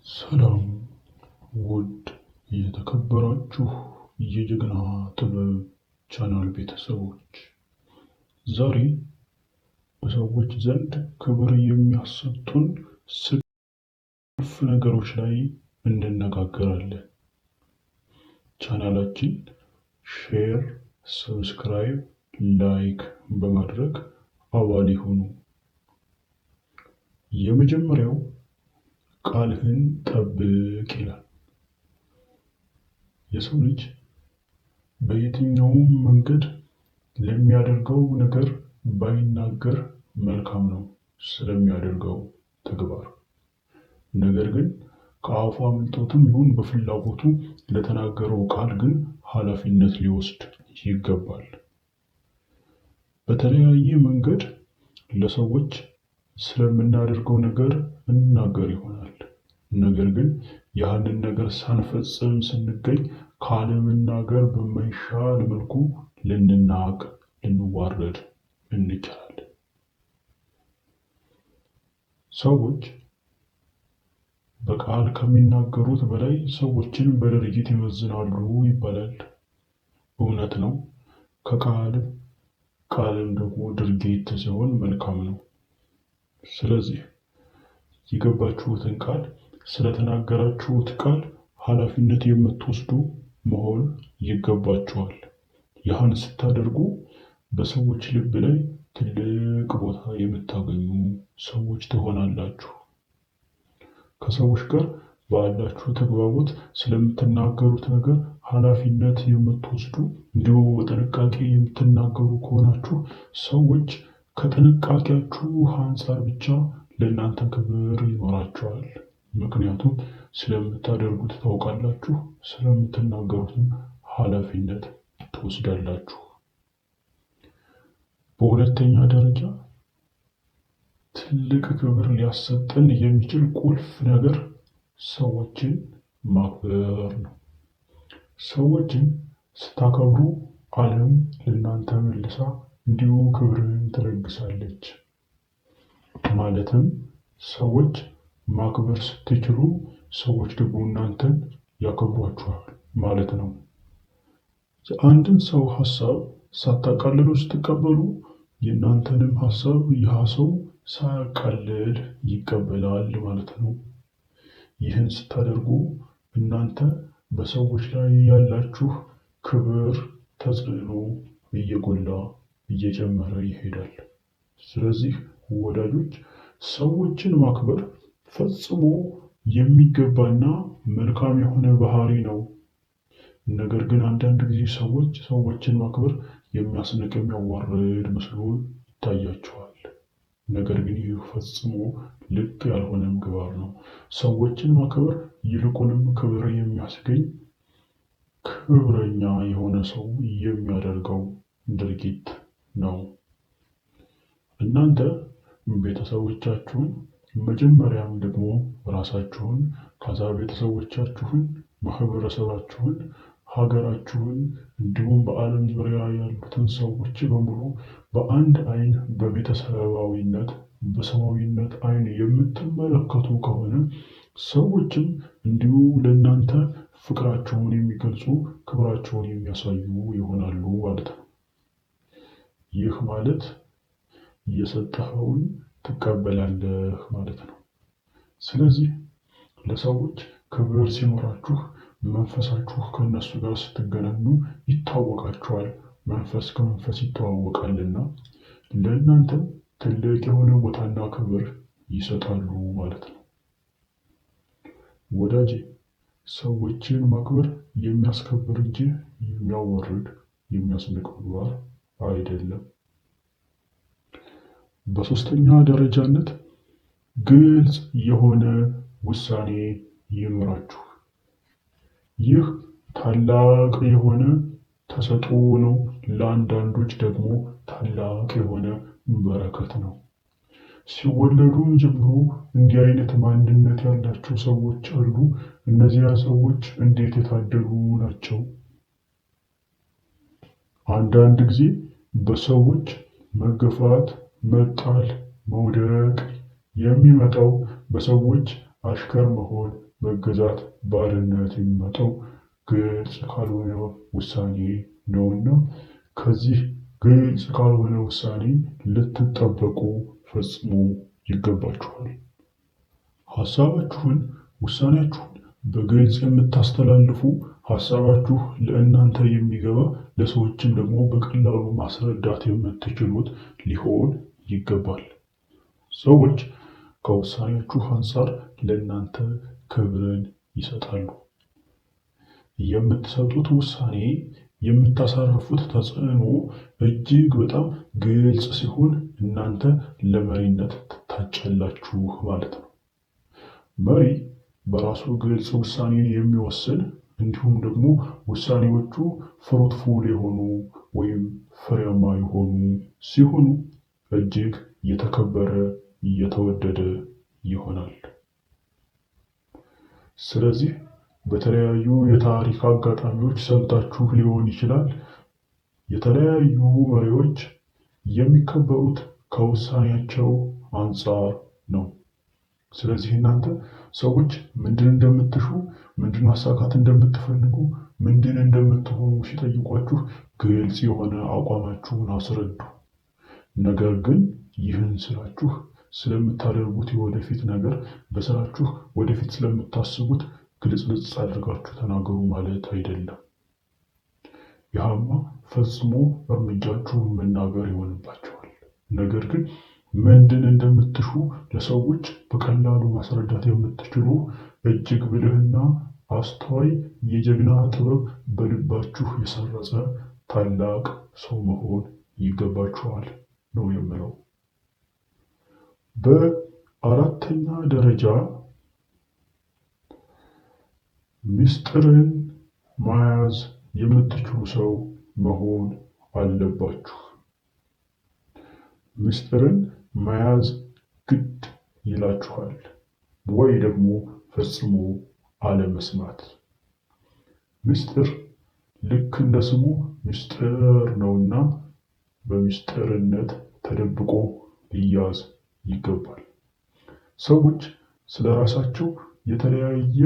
ሰላም ውድ የተከበራችሁ የጀግና ጥበብ ቻናል ቤተሰቦች፣ ዛሬ በሰዎች ዘንድ ክብር የሚያሰጡን ስልፍ ነገሮች ላይ እንነጋገራለን። ቻናላችን ሼር፣ ሰብስክራይብ፣ ላይክ በማድረግ አባል ይሁኑ። የመጀመሪያው ቃልህን ጠብቅ ይላል። የሰው ልጅ በየትኛውም መንገድ ለሚያደርገው ነገር ባይናገር መልካም ነው ስለሚያደርገው ተግባር። ነገር ግን ከአፉ አምልጦትም ይሁን በፍላጎቱ ለተናገረው ቃል ግን ኃላፊነት ሊወስድ ይገባል። በተለያየ መንገድ ለሰዎች ስለምናደርገው ነገር እንናገር ይሆናል። ነገር ግን ያንን ነገር ሳንፈጽም ስንገኝ ካለመናገር በማይሻል መልኩ ልንናቅ፣ ልንዋረድ እንችላለን። ሰዎች በቃል ከሚናገሩት በላይ ሰዎችን በድርጊት ይመዝናሉ ይባላል። እውነት ነው። ቃልም ደግሞ ድርጊት ሲሆን መልካም ነው። ስለዚህ የገባችሁትን ቃል ስለተናገራችሁት ቃል ኃላፊነት የምትወስዱ መሆን ይገባችኋል። ያህን ስታደርጉ በሰዎች ልብ ላይ ትልቅ ቦታ የምታገኙ ሰዎች ትሆናላችሁ። ከሰዎች ጋር ባላችሁ ተግባቦት ስለምትናገሩት ነገር ኃላፊነት የምትወስዱ እንዲሁ በጥንቃቄ የምትናገሩ ከሆናችሁ ሰዎች ከጥንቃቄያችሁ አንጻር ብቻ ለእናንተ ክብር ይኖራቸዋል። ምክንያቱም ስለምታደርጉት ታውቃላችሁ፣ ስለምትናገሩትም ኃላፊነት ትወስዳላችሁ። በሁለተኛ ደረጃ ትልቅ ክብር ሊያሰጠን የሚችል ቁልፍ ነገር ሰዎችን ማክበር ነው። ሰዎችን ስታከብሩ ዓለም ለእናንተ መልሳ እንዲሁ ክብርን ትለግሳለች። ማለትም ሰዎች ማክበር ስትችሉ ሰዎች ደግሞ እናንተን ያከብሯችኋል ማለት ነው። የአንድን ሰው ሀሳብ ሳታቃልሉ ስትቀበሉ የእናንተንም ሀሳብ ያ ሰው ሳያቃልል ይቀበላል ማለት ነው። ይህን ስታደርጉ እናንተ በሰዎች ላይ ያላችሁ ክብር፣ ተጽዕኖ እየጎላ እየጨመረ ይሄዳል። ስለዚህ ወዳጆች፣ ሰዎችን ማክበር ፈጽሞ የሚገባና መልካም የሆነ ባህሪ ነው። ነገር ግን አንዳንድ ጊዜ ሰዎችን ማክበር የሚያስንቅ፣ የሚያዋርድ መስሎ ይታያቸዋል። ነገር ግን ይህ ፈጽሞ ልክ ያልሆነ ምግባር ነው። ሰዎችን ማክበር ይልቁንም ክብር የሚያስገኝ፣ ክብረኛ የሆነ ሰው የሚያደርገው ድርጊት ነው። እናንተ ቤተሰቦቻችሁን፣ መጀመሪያም ደግሞ ራሳችሁን፣ ከዛ ቤተሰቦቻችሁን፣ ማህበረሰባችሁን፣ ሀገራችሁን እንዲሁም በዓለም ዙሪያ ያሉትን ሰዎች በሙሉ በአንድ አይን በቤተሰባዊነት በሰብአዊነት አይን የምትመለከቱ ከሆነ ሰዎችም እንዲሁ ለእናንተ ፍቅራቸውን የሚገልጹ፣ ክብራቸውን የሚያሳዩ ይሆናሉ ማለት ነው። ይህ ማለት የሰጠኸውን ትቀበላለህ ማለት ነው። ስለዚህ ለሰዎች ክብር ሲኖራችሁ መንፈሳችሁ ከእነሱ ጋር ስትገናኙ ይታወቃችኋል። መንፈስ ከመንፈስ ይተዋወቃልና ለእናንተም ትልቅ የሆነ ቦታና ክብር ይሰጣሉ ማለት ነው። ወዳጄ፣ ሰዎችን ማክበር የሚያስከብር እንጂ የሚያዋርድ፣ የሚያስንቅ ምግባር አይደለም። በሶስተኛ ደረጃነት ግልጽ የሆነ ውሳኔ ይኖራችሁ። ይህ ታላቅ የሆነ ተሰጥኦ ነው። ለአንዳንዶች ደግሞ ታላቅ የሆነ በረከት ነው። ሲወለዱ ጀምሮ እንዲህ አይነት ማንነት ያላቸው ሰዎች አሉ። እነዚያ ሰዎች እንዴት የታደሉ ናቸው! አንዳንድ ጊዜ በሰዎች መገፋት፣ መጣል፣ መውደቅ የሚመጣው በሰዎች አሽከር መሆን፣ መገዛት፣ ባርነት የሚመጣው ግልጽ ካልሆነ ውሳኔ ነውና ከዚህ ግልጽ ካልሆነ ውሳኔ ልትጠበቁ ፈጽሞ ይገባችኋል። ሐሳባችሁን፣ ውሳኔያችሁን በግልጽ የምታስተላልፉ፣ ሐሳባችሁ ለእናንተ የሚገባ ለሰዎችም ደግሞ በቀላሉ ማስረዳት የምትችሉት ሊሆን ይገባል። ሰዎች ከውሳኔያችሁ አንጻር ለእናንተ ክብርን ይሰጣሉ። የምትሰጡት ውሳኔ፣ የምታሳርፉት ተጽዕኖ እጅግ በጣም ግልጽ ሲሆን እናንተ ለመሪነት ትታጫላችሁ ማለት ነው። መሪ በራሱ ግልጽ ውሳኔን የሚወስን እንዲሁም ደግሞ ውሳኔዎቹ ፍሩትፉል የሆኑ ወይም ፍሬያማ የሆኑ ሲሆኑ እጅግ የተከበረ የተወደደ ይሆናል። ስለዚህ በተለያዩ የታሪክ አጋጣሚዎች ሰምታችሁ ሊሆን ይችላል። የተለያዩ መሪዎች የሚከበሩት ከውሳኔያቸው አንጻር ነው። ስለዚህ እናንተ ሰዎች ምንድን እንደምትሹ፣ ምንድን ማሳካት እንደምትፈልጉ፣ ምንድን እንደምትሆኑ ሲጠይቋችሁ ግልጽ የሆነ አቋማችሁን አስረዱ። ነገር ግን ይህን ስራችሁ ስለምታደርጉት የወደፊት ነገር፣ በስራችሁ ወደፊት ስለምታስቡት ግልጽ አድርጋችሁ ተናገሩ ማለት አይደለም። ያማ ፈጽሞ እርምጃችሁን መናገር ይሆንባቸዋል። ነገር ግን ምንድን እንደምትሹ ለሰዎች በቀላሉ ማስረዳት የምትችሉ እጅግ ብልህና አስተዋይ የጀግና ጥበብ በልባችሁ የሰረጸ ታላቅ ሰው መሆን ይገባችኋል ነው የምለው። በአራተኛ ደረጃ ምስጢርን መያዝ የምትችሉ ሰው መሆን አለባችሁ። ምስጢርን መያዝ ግድ ይላችኋል ወይ ደግሞ ፈጽሞ አለመስማት። ምስጢር ልክ እንደ ስሙ ምስጢር ነውና በምስጢርነት ተደብቆ ሊያዝ ይገባል። ሰዎች ስለ ራሳቸው የተለያየ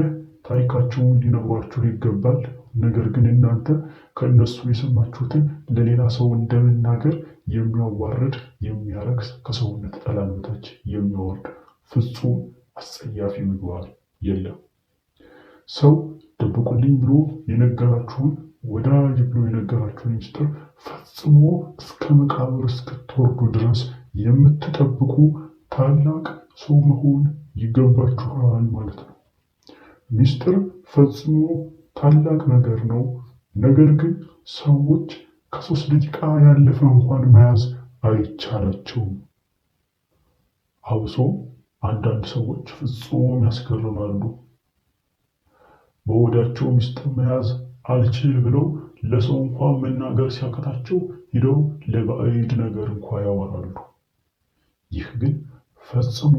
ታሪካቸውን ሊነግሯችሁ ይገባል። ነገር ግን እናንተ ከእነሱ የሰማችሁትን ለሌላ ሰው እንደመናገር የሚያዋርድ፣ የሚያረክስ፣ ከሰውነት ጠላን በታች የሚያወርድ ፍጹም አስጸያፊ ምግባር የለም። ሰው ደብቁልኝ ብሎ የነገራችሁን፣ ወዳጅ ብሎ የነገራችሁን ምስጢር ፈጽሞ እስከ መቃብር እስክትወርዱ ድረስ የምትጠብቁ ታላቅ ሰው መሆን ይገባችኋል ማለት ነው። ምስጢር ፈጽሞ ታላቅ ነገር ነው። ነገር ግን ሰዎች ከ3 ደቂቃ ያለፈ እንኳን መያዝ አይቻላቸውም። አብሶ አንዳንድ ሰዎች ፍጹም ያስገርማሉ። በወዳቸው ምስጢር መያዝ አልችል ብለው ለሰው እንኳን መናገር ሲያቀታቸው ሂደው ለባዕድ ነገር እንኳን ያወራሉ። ይህ ግን ፈጽሞ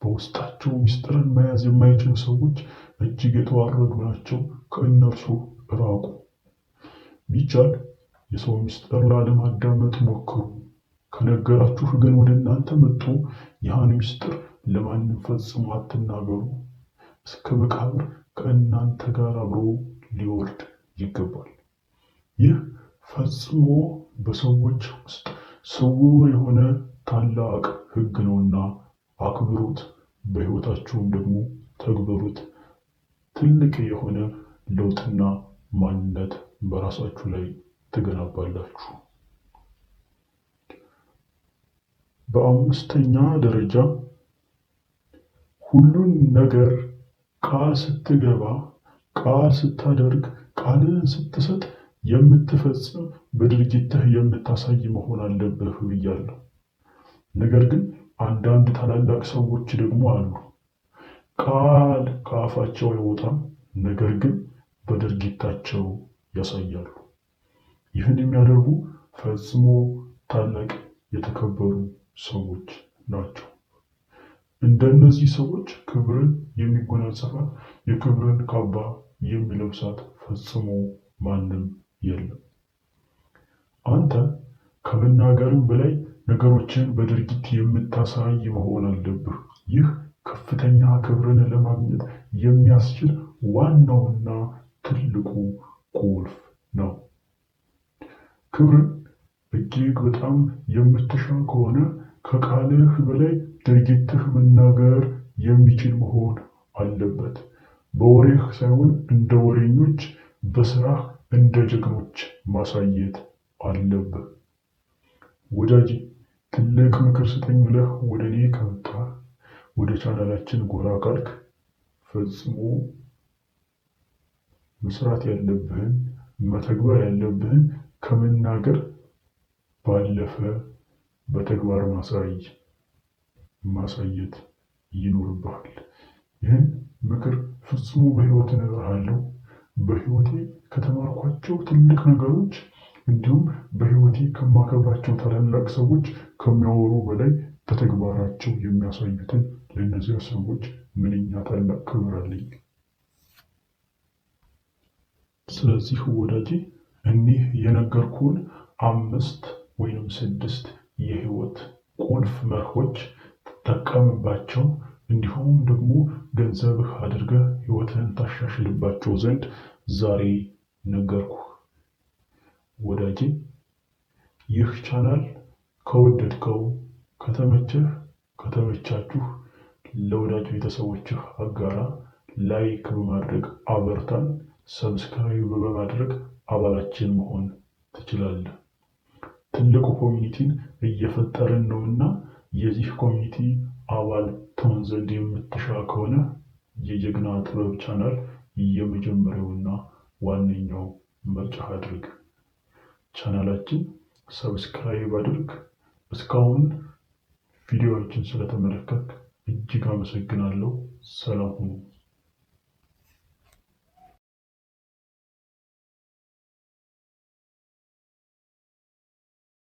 በውስጣቸው ምስጢርን መያዝ የማይችሉ ሰዎች እጅግ የተዋረዱ ናቸው። ከእነርሱ ራቁ። ቢቻል የሰው ምስጢር ላለማዳመጥ ሞክሩ። ከነገራችሁ ግን ወደ እናንተ መጥቶ ያን ምስጢር ለማንም ፈጽሞ አትናገሩ። እስከ መቃብር ከእናንተ ጋር አብሮ ሊወርድ ይገባል። ይህ ፈጽሞ በሰዎች ውስጥ ስውር የሆነ ታላቅ ሕግ ነውና አክብሩት፣ በሕይወታችሁም ደግሞ ተግበሩት። ትልቅ የሆነ ለውጥና ማንነት በራሳችሁ ላይ ትገነባላችሁ። በአምስተኛ ደረጃ ሁሉን ነገር ቃል ስትገባ፣ ቃል ስታደርግ፣ ቃልን ስትሰጥ የምትፈጽም በድርጊትህ የምታሳይ መሆን አለብህ ብያለሁ። ነገር ግን አንዳንድ ታላላቅ ሰዎች ደግሞ አሉ። ቃል ከአፋቸው አይወጣም፣ ነገር ግን በድርጊታቸው ያሳያሉ። ይህን የሚያደርጉ ፈጽሞ ታላቅ የተከበሩ ሰዎች ናቸው። እንደነዚህ ሰዎች ክብርን የሚጎናጸፋት፣ የክብርን ካባ የሚለብሳት ፈጽሞ ማንም የለም። አንተ ከመናገርም በላይ ነገሮችን በድርጊት የምታሳይ መሆን አለብህ። ይህ ከፍተኛ ክብርን ለማግኘት የሚያስችል ዋናውና ትልቁ ቁልፍ ነው። ክብርን እጅግ በጣም የምትሻ ከሆነ ከቃልህ በላይ ድርጊትህ መናገር የሚችል መሆን አለበት። በወሬህ ሳይሆን እንደ ወሬኞች፣ በስራህ እንደ ጀግኖች ማሳየት አለብህ። ወዳጄ ትልቅ ምክር ስጠኝ ብለህ ወደ እኔ ከመጣህ፣ ወደ ቻናላችን ጎራ ካልክ ፈጽሞ መስራት ያለብህን መተግበር ያለብህን ከመናገር ባለፈ በተግባር ማሳየት ይኖርብሃል። ይህን ምክር ፍጹም በህይወት እነግርሃለሁ። በህይወቴ ከተማርኳቸው ትልቅ ነገሮች እንዲሁም በህይወቴ ከማከብራቸው ታላላቅ ሰዎች ከሚያወሩ በላይ በተግባራቸው የሚያሳዩትን ለእነዚያ ሰዎች ምንኛ ታላቅ ክብር አለኝ። ስለዚህ ወዳጄ እኒህ የነገርኩህን 5 ወይም 6 የህይወት ቁልፍ መርሆች ትጠቀምባቸው፣ እንዲሁም ደግሞ ገንዘብህ አድርገህ ህይወትህን ታሻሽልባቸው ዘንድ ዛሬ ነገርኩህ። ወዳጄ ይህ ቻናል ከወደድከው፣ ከተመቻችሁ ለወዳጅ ቤተሰቦችህ አጋራ። ላይክ በማድረግ አበርታን። ሰብስክራይብ በማድረግ አባላችን መሆን ትችላለህ። ትልቁ ኮሚኒቲን እየፈጠርን ነውና የዚህ ኮሚኒቲ አባል ትሆን ዘንድ የምትሻ ከሆነ የጀግና ጥበብ ቻናል የመጀመሪያውና ዋነኛው ምርጫ አድርግ። ቻናላችን ሰብስክራይብ አድርግ። እስካሁን ቪዲዮዎችን ስለተመለከትክ እጅግ አመሰግናለሁ። ሰላም ሁኑ።